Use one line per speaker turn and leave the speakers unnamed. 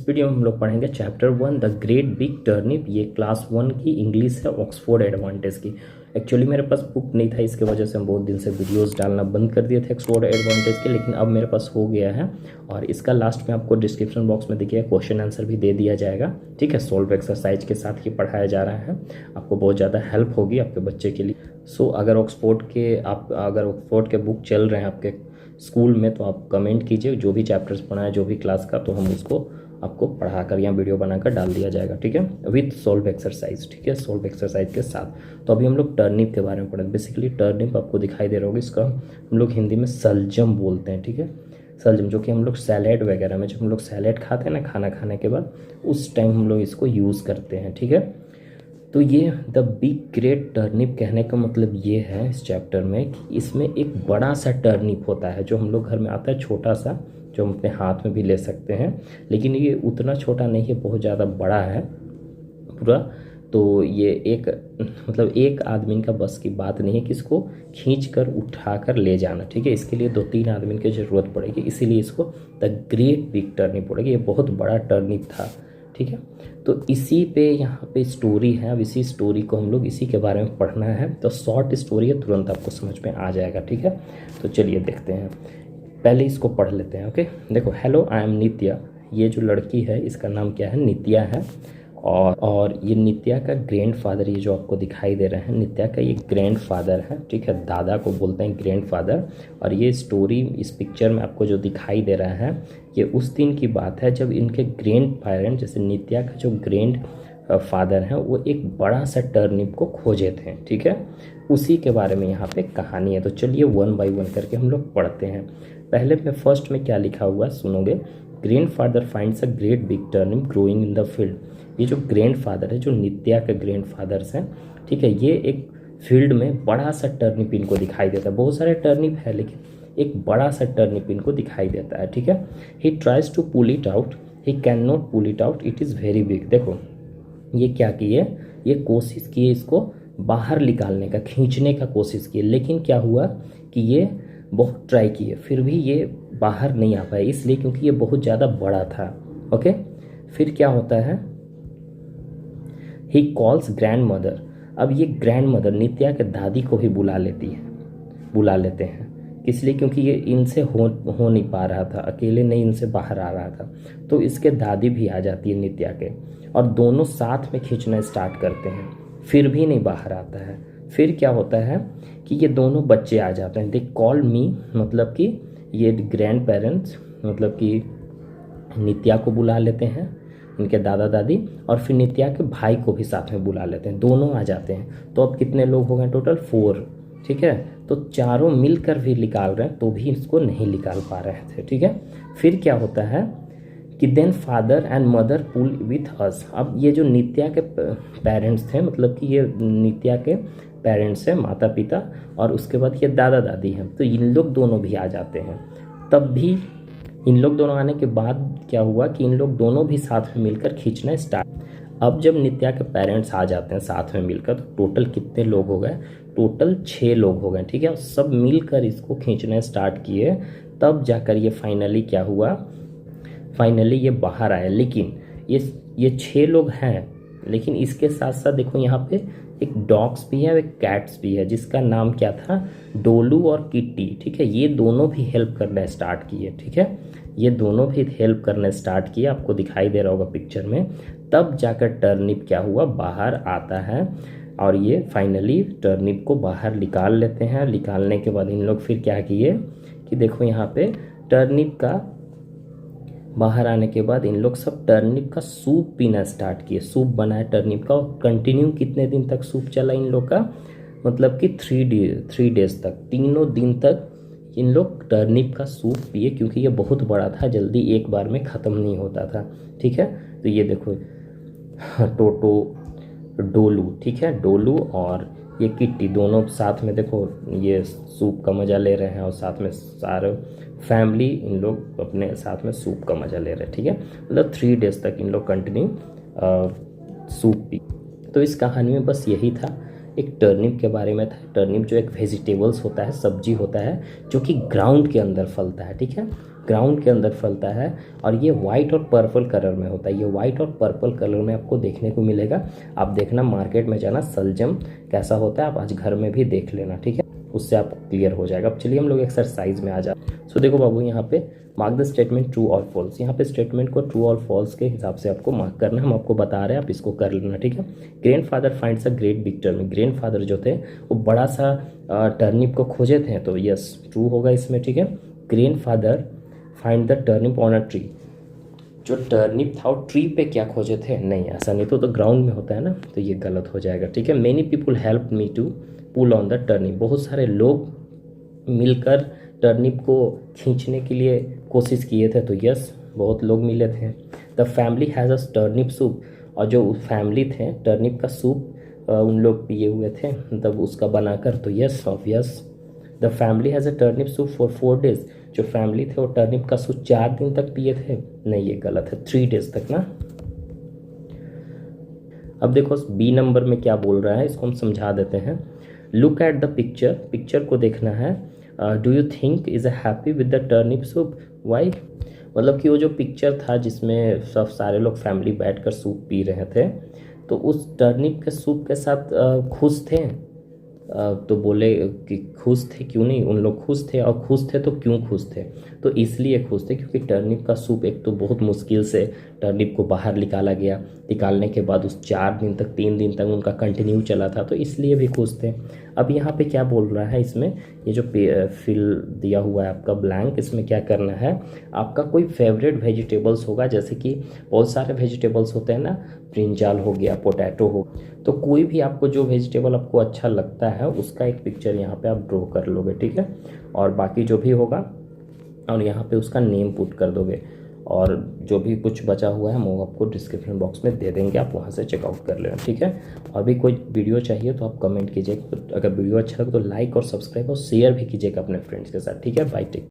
Video में हम लोग पढ़ेंगे chapter 1 the great big turnip. ये क्लास 1 की इंग्लिश है, ऑक्सफोर्ड एडवांटेज की। एक्चुअली मेरे पास बुक नहीं था, इसके वजह से हम बहुत दिन से वीडियोस डालना बंद कर दिए थे ऑक्सफोर्ड एडवांटेज के, लेकिन अब मेरे पास हो गया है। और इसका लास्ट में आपको डिस्क्रिप्शन बॉक्स में देखिए क्वेश्चन आंसर भी दे दिया जाएगा, ठीक है। सॉल्व एक्सरसाइज के साथ ही पढ़ाया जा रहा है, आपको बहुत ज़्यादा हेल्प होगी आपके बच्चे के लिए। अगर ऑक्सफोर्ड के बुक चल रहे हैं आपके स्कूल में तो आप कमेंट कीजिए, जो भी चैप्टर्स पढ़ा है जो भी क्लास का, तो हम उसको आपको पढ़ाकर या वीडियो बनाकर डाल दिया जाएगा, ठीक है, विथ सॉल्व एक्सरसाइज, ठीक है, सॉल्व एक्सरसाइज के साथ। तो अभी हम लोग टर्निप के बारे में पढ़ेंगे। बेसिकली टर्निप आपको दिखाई दे रहा होगा, इसका हम लोग हिंदी में सलजम बोलते हैं, ठीक है, सलजम, जो कि हम लोग सैलेड वगैरह में, जब हम लोग सैलेड खाते हैं ना खाना खाने के बाद, उस टाइम हम लोग इसको यूज़ करते हैं, ठीक है। तो ये द बिग ग्रेट टर्निप कहने का मतलब ये है इस चैप्टर में कि इसमें एक बड़ा सा टर्निप होता है जो हम लोग घर में आता है, छोटा सा, जो हम अपने हाथ में भी ले सकते हैं, लेकिन ये उतना छोटा नहीं है, बहुत ज़्यादा बड़ा है पूरा। तो ये एक आदमी का बस की बात नहीं है कि इसको खींच कर उठा कर ले जाना, ठीक है। इसके लिए 2-3 आदमी की ज़रूरत पड़ेगी, इसीलिए इसको द ग्रेट बिग टर्निप पड़ेगी। ये बहुत बड़ा टर्निप था, ठीक है। तो इसी पे यहाँ पे स्टोरी है, अब इसी स्टोरी को हम लोग इसी के बारे में पढ़ना है। तो शॉर्ट स्टोरी है, तुरंत आपको समझ में आ जाएगा, ठीक है। तो चलिए देखते हैं, पहले इसको पढ़ लेते हैं, ओके। देखो, हेलो आई एम नित्या। ये जो लड़की है इसका नाम क्या है, नित्या है। और ये नित्या का ग्रैंडफादर, ये जो आपको दिखाई दे रहे हैं नित्या का ये ग्रैंडफादर है, ठीक है, दादा को बोलते हैं ग्रैंडफादर। और ये स्टोरी इस पिक्चर में आपको जो दिखाई दे रहा है ये उस दिन की बात है जब इनके ग्रैंड पेरेंट, जैसे नित्या का जो ग्रैंड फादर हैं, वो एक बड़ा सा टर्निप को खोजे थे, ठीक है। उसी के बारे में यहाँ पे कहानी है। तो चलिए 1 बाय 1 करके हम लोग पढ़ते हैं। पहले में फर्स्ट में क्या लिखा हुआ सुनोगे, grandfather finds a great big turnip growing in the field. ये जो ग्रैंडफादर है, जो नित्या के ग्रैंडफादर्स हैं, ठीक है, ये एक फील्ड में बड़ा सा टर्निप इनको दिखाई देता है। बहुत सारे टर्निप है लेकिन एक बड़ा सा टर्निप इनको दिखाई देता है, ठीक है। He tries to pull it out, he can not pull it out, it is very big. देखो ये क्या किए, ये कोशिश किए इसको बाहर निकालने का, खींचने का कोशिश किए, लेकिन क्या हुआ कि ये बहुत ट्राई किए फिर भी ये बाहर नहीं आ पाए, इसलिए क्योंकि ये बहुत ज़्यादा बड़ा था, ओके। फिर क्या होता है, ही कॉल्स ग्रैंड मदर। अब ये ग्रैंड मदर नित्या के दादी को भी बुला लेते हैं, इसलिए क्योंकि ये इनसे हो नहीं पा रहा था, अकेले नहीं इनसे बाहर आ रहा था। तो इसके दादी भी आ जाती है नित्या के, और दोनों साथ में खींचना स्टार्ट करते हैं, फिर भी नहीं बाहर आता है। फिर क्या होता है कि ये दोनों बच्चे आ जाते हैं, दे कॉल मी, मतलब कि ये ग्रैंड पेरेंट्स मतलब कि नित्या को बुला लेते हैं, इनके दादा दादी, और फिर नित्या के भाई को भी साथ में बुला लेते हैं, दोनों आ जाते हैं। तो अब कितने लोग हो गए टोटल, 4, ठीक है। तो चारों मिलकर भी निकाल रहे हैं तो भी इसको नहीं निकाल पा रहे थे, ठीक है। फिर क्या होता है कि then father and mother pull with us. अब ये जो नित्या के पेरेंट्स थे, मतलब कि ये नित्या के पेरेंट्स हैं, माता पिता, और उसके बाद ये दादा दादी हैं, तो इन लोग दोनों भी आ जाते हैं। तब भी इन लोग दोनों आने के बाद क्या हुआ कि इन लोग दोनों भी साथ में मिलकर खींचना स्टार्ट। अब जब नित्या के पेरेंट्स आ जाते हैं साथ में मिलकर, तो टोटल कितने लोग हो गए, टोटल 6 लोग हो गए, ठीक है। सब मिलकर इसको खींचना स्टार्ट किए, तब जाकर ये फाइनली क्या हुआ, फाइनली ये बाहर आया। लेकिन ये 6 लोग हैं, लेकिन इसके साथ साथ देखो यहाँ पे एक डॉग्स भी है, एक कैट्स भी है, जिसका नाम क्या था, डोलू और किट्टी, ठीक है। ये दोनों भी हेल्प करना स्टार्ट किए, ठीक है, ये दोनों भी हेल्प करना स्टार्ट किए, आपको दिखाई दे रहा होगा पिक्चर में। तब जाकर टर्निप क्या हुआ, बाहर आता है, और ये फाइनली टर्निप को बाहर निकाल लेते हैं। निकालने के बाद इन लोग फिर क्या किए कि देखो यहाँ पे टर्निप का बाहर आने के बाद इन लोग सब टर्निप का सूप पीना स्टार्ट किए, सूप बनाए टर्निप का, और कंटिन्यू कितने दिन तक सूप चला इन लोग का, मतलब कि 3 डेज तक, 3 दिन तक इन लोग टर्निप का सूप पिए, क्योंकि ये बहुत बड़ा था, जल्दी एक बार में ख़त्म नहीं होता था, ठीक है। तो ये देखो टोटो, डोलू, ठीक है, डोलू और ये किट्टी दोनों साथ में देखो ये सूप का मज़ा ले रहे हैं, और साथ में सारे फैमिली इन लोग अपने साथ में सूप का मज़ा ले रहे हैं, ठीक है। मतलब 3 डेज तक इन लोग कंटिन्यू सूप पी। तो इस कहानी में बस यही था, एक टर्निप के बारे में था। टर्निप जो एक वेजिटेबल्स होता है, सब्जी होता है, जो कि ग्राउंड के अंदर फलता है, ठीक है, ग्राउंड के अंदर फलता है और ये वाइट और पर्पल कलर में होता है। ये वाइट और पर्पल कलर में आपको देखने को मिलेगा। आप देखना मार्केट में जाना सलजम कैसा होता है, आप आज घर में भी देख लेना, ठीक है, उससे आपको क्लियर हो जाएगा। अब चलिए हम लोग एक्सरसाइज में आ जाते हैं। सो देखो बाबू, यहाँ पे मार्क द स्टेटमेंट ट्रू और फॉल्स। यहाँ पे स्टेटमेंट को ट्रू और फॉल्स के हिसाब से आपको मार्क करना है। हम आपको बता रहे हैं, आप इसको कर लेना, ठीक है। Grand father finds a great big turnip. Grand father जो थे वो बड़ा सा टर्निप को खोजे थे, तो यस ट्रू होगा इसमें, ठीक है। Grand father find the turnip on a tree. जो टर्निप था वो ट्री पे क्या खोजे थे, नहीं ऐसा नहीं, तो ग्राउंड में होता है ना, तो ये गलत हो जाएगा, ठीक है। Many people help me to pull on the turnip. बहुत सारे लोग मिलकर टर्निप को खींचने के लिए कोशिश किए थे, तो यस बहुत लोग मिले थे। The family has a turnip soup. और जो फैमिली थे टर्निप का सूप उन लोग पिए हुए थे, मतलब उसका बनाकर, तो yes obvious. The family has a turnip soup for 4 days। जो फैमिली थे वो टर्निप का सूप 4 दिन तक पिए थे, नहीं ये गलत है, 3 days तक ना। अब देखो बी नंबर में क्या बोल रहा है, इसको हम समझा देते हैं। Look at the picture. Picture को देखना है। Do you think is a happy with the turnip soup, why. मतलब कि वो जो पिक्चर था जिसमें सब सारे लोग फैमिली बैठकर सूप पी रहे थे, तो उस टर्निप के सूप के साथ खुश थे। तो बोले कि खुश थे, क्यों नहीं, उन लोग खुश थे, और खुश थे तो क्यों खुश थे, तो इसलिए खुश थे क्योंकि टर्निप का सूप एक तो बहुत मुश्किल से टर्निप को बाहर निकाला गया, निकालने के बाद उस 4 दिन तक 3 दिन तक उनका कंटिन्यू चला था, तो इसलिए भी खुश थे। अब यहाँ पे क्या बोल रहा है इसमें, ये जो फिल दिया हुआ है आपका ब्लैंक, इसमें क्या करना है, आपका कोई फेवरेट वेजिटेबल्स होगा, जैसे कि बहुत सारे वेजिटेबल्स होते हैं ना, ब्रिंजाल हो गया, पोटैटो हो, तो कोई भी आपको जो वेजिटेबल आपको अच्छा लगता है उसका एक पिक्चर यहाँ पे आप ड्रॉ कर लोगे, ठीक है, और बाकी जो भी होगा और यहाँ पे उसका नेम पुट कर दोगे, और जो भी कुछ बचा हुआ है हम वो आपको डिस्क्रिप्शन बॉक्स में दे देंगे, आप वहाँ से चेकआउट कर लेना, ठीक है। और भी कोई वीडियो चाहिए तो आप कमेंट कीजिएगा, अगर वीडियो अच्छा लगे तो लाइक और सब्सक्राइब और शेयर भी कीजिएगा अपने फ्रेंड्स के साथ, ठीक है। Bye take.